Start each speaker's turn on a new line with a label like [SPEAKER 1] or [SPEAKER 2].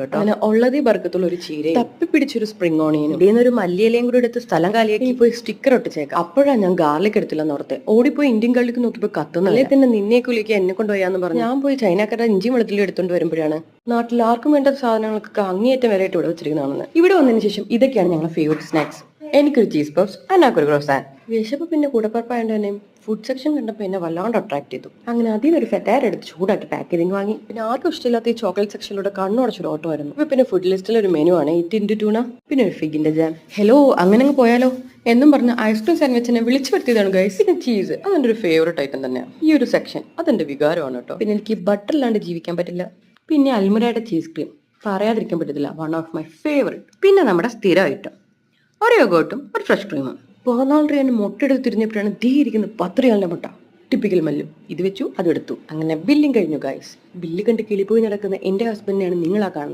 [SPEAKER 1] അങ്ങനെ ഉള്ളതേ ബർക്കത്തുള്ള ഒരു ചീരയും തപ്പിപ്പിടിച്ചൊരു സ്പ്രിംഗ് ഓണിയനും ഇടീന്നൊരു മല്ലിയിലയും കൂടി എടുത്ത് സ്ഥലം കാലിയാക്കി പോയി സ്റ്റിക്കർ ഒട്ടിച്ചേക്കാം. അപ്പോഴാണ് ഞാൻ ഗാർലിക് എടുത്തില്ലെന്ന് ഓർത്തെ. ഓടിപ്പോയി ഇന്ത്യൻ ഗാർലിക് നോക്കിയപ്പോ കത്തുന്നല്ലേ തന്നെ നിന്നെ കുലിക്ക് എന്നെ കൊണ്ടുപോയാന്ന് പറഞ്ഞു ഞാൻ പോയി ചൈനക്കാരുടെ ഇഞ്ചി വെളുത്തുള്ളി എടുത്തോണ്ട് വരുമ്പോഴാണ് നാട്ടിൽ ആർക്കും വേണ്ട സാധനങ്ങൾക്കൊക്കെ അങ്ങേയറ്റം വരെയായിട്ട് ഇവിടെ വെച്ചിരിക്കുന്നതാണെന്ന്. ഇവിടെ വന്നതിന് ശേഷം ഇതൊക്കെയാണ് ഞങ്ങളുടെ ഫേവറേറ്റ് സ്നാക്സ്. എനിക്കൊരു ചീസ് പഫ്സ്, അന്നാക്കൊരു ക്രോസാൻ. വിശപ്പ് പിന്നെ കൂടപ്പറപ്പായതുകൊണ്ട് തന്നെ ഫുഡ് സെക്ഷൻ കണ്ടപ്പോൾ എന്നെ വല്ലാണ്ട് അട്രാക്ട് ചെയ്തു. അങ്ങനെ അതിൽ ഒരു ഫെറ്റാർ എടുത്ത് ചൂടായിട്ട് പാക്കേജിങ് വാങ്ങി. പിന്നെ ആർക്കും ഇഷ്ടമില്ലാത്ത ഈ ചോക്ലേറ്റ് സെക്ഷനിലൂടെ കണ്ണുടച്ചൊരു ഓട്ടം ആയിരുന്നു. ഇപ്പൊ പിന്നെ ഫുഡ് ലിസ്റ്റിൽ ഒരു മെനു ആണ് 8 ടൂണ, പിന്നെ ഒരു ഫിഗിന്റെ ജാം. ഹലോ, അങ്ങനെ അങ്ങ് പോയാലോ എന്നും പറഞ്ഞ് ഐസ്ക്രീം സാൻഡ്വിച്ചിനെ വിളിച്ചു വരുത്തിയതാണ് ഗൈസ്. പിന്നെ ചീസ്, അതെന്റെ ഒരു ഫേവറേറ്റ് ഐറ്റം തന്നെയാണ്. ഈ ഒരു സെക്ഷൻ അതെന്റെ വികാരമാണ് കേട്ടോ. പിന്നെ എനിക്ക് ബട്ടർ ഇല്ലാണ്ട് ജീവിക്കാൻ പറ്റില്ല. പിന്നെ അൽമുരയുടെ ചീസ് ക്രീം പറയാതിരിക്കാൻ പറ്റത്തില്ല, വൺ ഓഫ് മൈ ഫേവറേറ്റ്. പിന്നെ നമ്മുടെ സ്ഥിരം ഐറ്റം ഒരു യോഗോട്ടും ഒരു ഫ്രഷ് ക്രീമും. 14 രൂപ മുട്ടെടുത്ത് തിരിഞ്ഞപ്പോഴാണ് ദീ ഇരിക്കുന്ന 10 റിയാലിന്റെ മുട്ട. ടിപ്പിക്കൽ മല്ലു. ഇത് വെച്ചു അതെടുത്തു. അങ്ങനെ ബില്ലും കഴിഞ്ഞു ഗൈസ്. ബില്ല് കണ്ട് കിളിപ്പോയി നടക്കുന്ന എന്റെ ഹസ്ബൻഡിനെയാണ് നിങ്ങളാ കാണുന്നത്.